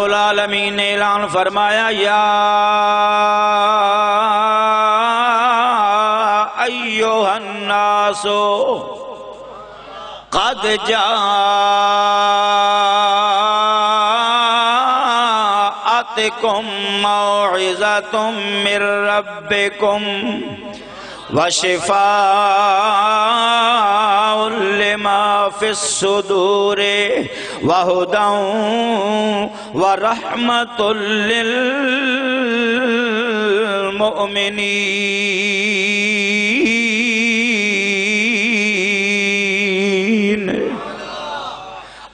العالمین نے اعلان فرمایا یا ایھا الناس قد جاءتکم موعظۃ من ربکم وشفاء لما في الصدور وهدى ورحمة للمؤمنين۔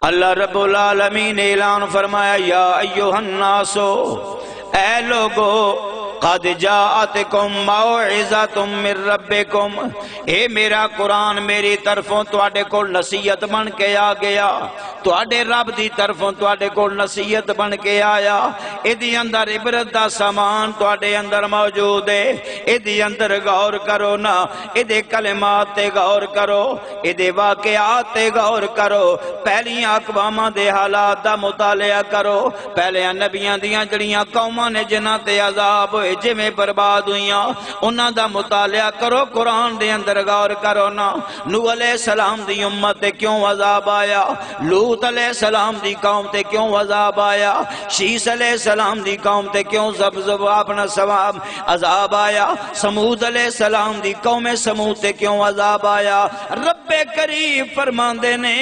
اللہ رب العالمین نے اعلان فرمایا یا ایھا الناس، اے لوگو، قد جاءتکم موعظۃ من ربکم، اے میرا قرآن میری طرفوں تواڈے کول نصیحت بن کے آ گیا، تواڈے رب دی طرفوں تواڈے کول نصیحت بن کے آیا، ایدی اندر عبرت دا سامان تواڈے اندر موجود ہے، ایدی اندر غور کرو نا، ایدے کلمات تے غور کرو، ایدے واقعات تے غور کرو، پہلیاں اقواماں دے حالات دا مطالعہ کرو، پہلے نبیاں دیاں جڑیاں قوماں نے جنہاں تے عذاب ہوئے جویں برباد ہوئیاں انہاں دا مطالعہ کرو، قرآن دے اندر غور کرو نا، نوح علیہ السلام دی امت تے کیوں عذاب آیا، لوط علیہ السلام دی قوم تے کیوں عذاب آیا، شیس علیہ السلام دی قوم تے کیوں اپنا ثواب عذاب آیا، سمود علیہ السلام دی قوم سمود تے کیوں عذاب آیا۔ رب کریم فرماندے نے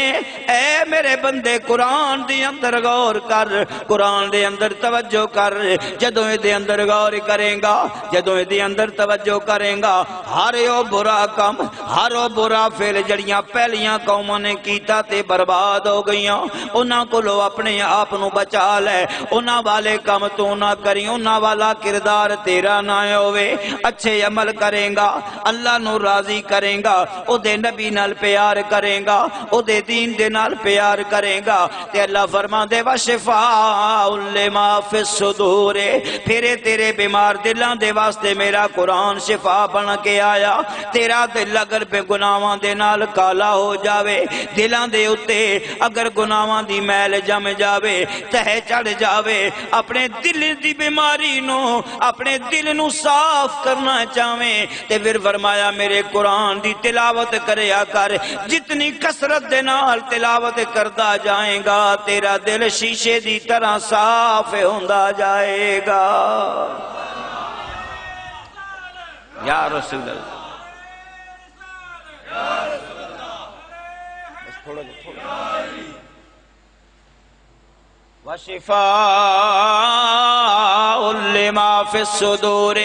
اے میرے بندے قرآن دی اندر غور کر، قرآن دے اندر توجہ کر، جدوں دے اندر غور کریں گا، جدوں دے اندر توجہ کریں گا، ہر او برا کم، ہر او برا فعل جڑیاں پہلیاں قوماں نے کیتا تے برباد ہو گئیاں، انہاں کولو اپنے آپ نو بچا لے، انہاں والے کم تو نہ کری، انہاں والا کردار تیرا نہ ہوئے، اچھے عمل کریں گا، اللہ نو راضی کریں گا، او دے نبی نال پیار کریں گا، او دے دین دے نال پیار کریں گا، تے اللہ فرما دے وشفاء لما فی الصدور، پھرے تیرے بیمار دلاں دے واسطے میرا قرآن شفا بن کے آیا۔ تیرا دل اگر بے گناہاں دے نال کالا ہو جاوے، دلاں دے اتے اگر گناہاں دی میل جم جاوے، تہ چڑھ جاوے، اپنے دل دی بیماری نو، اپنے دل نو صاف کرنا چاہویں تے پھر فرمایا میرے قرآن دی تلاوت کریا کر، جتنی کثرت دے نال تلاوت کردا جائیں گا تیرا دل شیشے دی طرح صاف ہوندا جائے گا۔ یا رسول اللہ، وشفاء لما فی الصدور،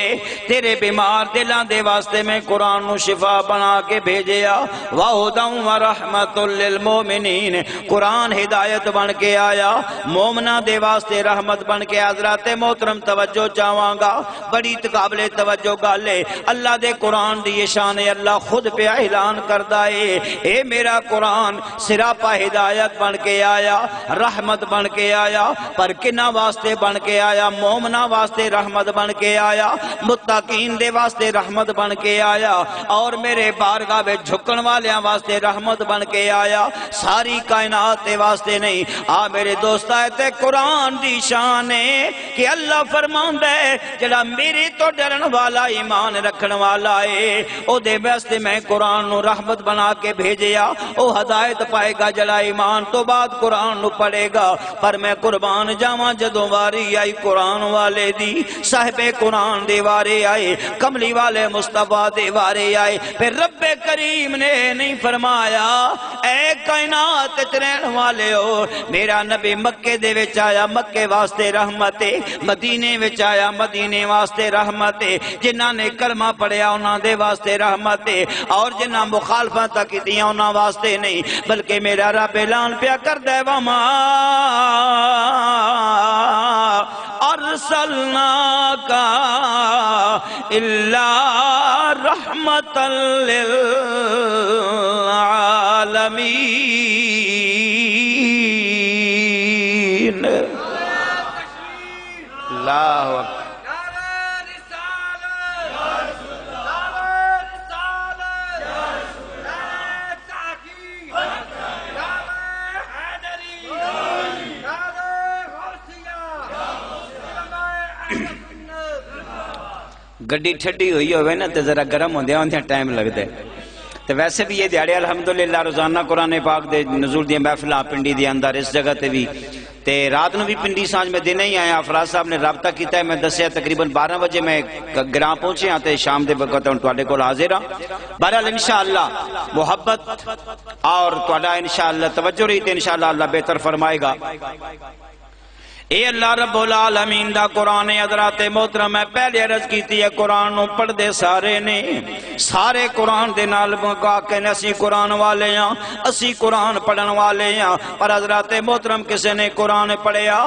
تیرے بیمار دلاں دے واسطے میں قرآن نو شفا بنا کے بھیجیا، وَهُدًى وَرَحْمَةٌ لِّلْمُؤْمِنِينَ، قرآن ہدایت بن کے آیا، مومنہ دے واسطے رحمت بن کے۔ حضرات محترم توجہ چاہواں گا، بڑی قابل توجہ گل ہے، اللہ دے قرآن دی شان اللہ خود پہ اعلان کردا ہے، اے میرا قرآن سراپا ہدایت بن کے آیا، رحمت بن کے آیا، پر کنہ واسطے بن کے آیا، مومنہ واسطے رحمت بن کے آیا، متقین دے واسطے رحمت بن کے آیا، اور میرے بارگاہ میں جھکن والیاں واسطے رحمت بن کے آیا، ساری کائنات دے واسطے نہیں۔ میرے دوست تے قرآن دی شان ہے کہ اللہ فرماندا ہے جڑا میرے تو ڈرن والا ایمان رکھن والا ہے او دے واسطے میں قرآن نو رحمت بنا کے بھیجیا، او ہدایت پائے گا جڑا ایمان تو بعد قرآن نو پڑھے گا۔ پر میں قربان جاواں جدوں واری آئی قرآن والے دی، صاحب قرآن دے وارے آئے، کملی والے مصطفیٰ دے وارے آئے، پھر رب کریم نے نہیں فرمایا اے کائنات رہن والے ہو، میرا نبی مکے دے وچ آیا مکے واسطے رحمت ہے، مدینے وچ آیا مدینے واسطے رحمت ہے، جنہاں نے کلمہ پڑھیا انہاں دے واسطے رحمت ہے، اور جنہاں مخالفت کیتیاں انہاں واسطے نہیں، بلکہ میرا رب اعلان پیا کردا ہے وما ارسلناک الا رحمۃ للعالمین۔ اللہ اکبر۔ گڈی ٹھڈی ہوئی ہوئے نا تو ذرا گرم ہوندیا ہوندیا ٹائم لگتا ہے. تو ویسے بھی یہ دیہڑے الحمدللہ روزانہ قرآن پاک دے نزول دیا محفلاں پنڈی دے اندر اس جگہ تے بھی تے رات نو بھی پنڈی سانج میں دن ہی آیا. افراز صاحب نے رابطہ کیتا ہے, میں دسیا تقریباً 12 بجے میں گراں پہنچے ہاں تے شام دے وقت ہوں تواڈے کول حاضر ہاں. بہرحال انشاءاللہ محبت اور تواڈا انشاءاللہ توجہ رہی تے انشاءاللہ اللہ بہتر فرمائے گا. اے اللہ رب العالمین دا قرآن حضرات محترم ہے. پہلے عرض کیتی ہے قرآن نو پڑھ دے سارے نے, سارے قرآن دے نال مکا کے اسی قرآن والے ہاں, اسی قرآن پڑھن والے ہاں. پر حضرات محترم کسے نے قرآن پڑھیا,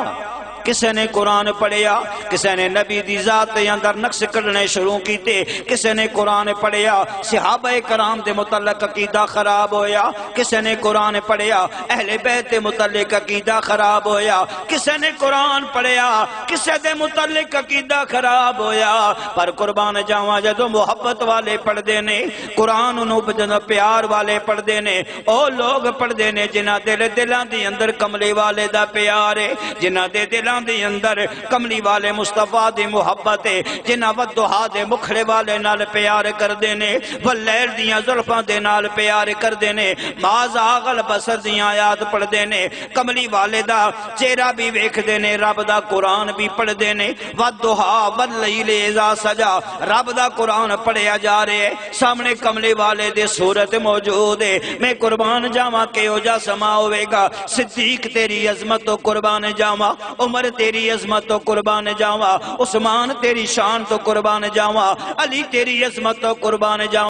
کسے نے قرآن پڑھیا, کسے نے نبی دی ذات دے اندر نقص کرنے شروع کیتے, کسے نے قرآن پڑھیا صحابہ کرام دے متعلق عقیدہ خراب ہویا, کسے نے قرآن پڑھیا اہل بیت دے متعلق عقیدہ خراب ہویا, کسے نے قرآن پڑھیا کسے دے متعلق عقیدہ خراب ہویا. پر قربان جاواں جدو محبت والے پڑھ دے نے قرآن نو جدو پیار والے پڑھ دے نے, او لوگ پڑھ دے نے جنہ دلاں دی اندر کملی والے دا پیار ہے, جنہ دے دلاں دی اندر کملی والے مصطفیٰ دی محبت ہے, جنہ ودہا دے مکھڑے والے نال پیار کر دینے, واللیل دیاں زلفاں دے نال پیار کر دینے, مازا غلبسر دیاں آیات پڑھ دینے, کملی والے دا چہرہ بھی ویکھ دینے, رب دا قرآن بھی پڑھ دینے, ودہا واللیل اذا سجا رب دا قرآن پڑھیا جا رہے ہیں سامنے کملی والے دے صورت موجود ہے. میں قربان جاواں کہ ہو جا سما ہوئے گا, صدیق تیری عظمت تو قربان جاواں, عمر تیری عظمت تو قربان جاواں, عثمان تیری شان تو قربان جاواں, علی تیری عظمت تو قربان جاواں.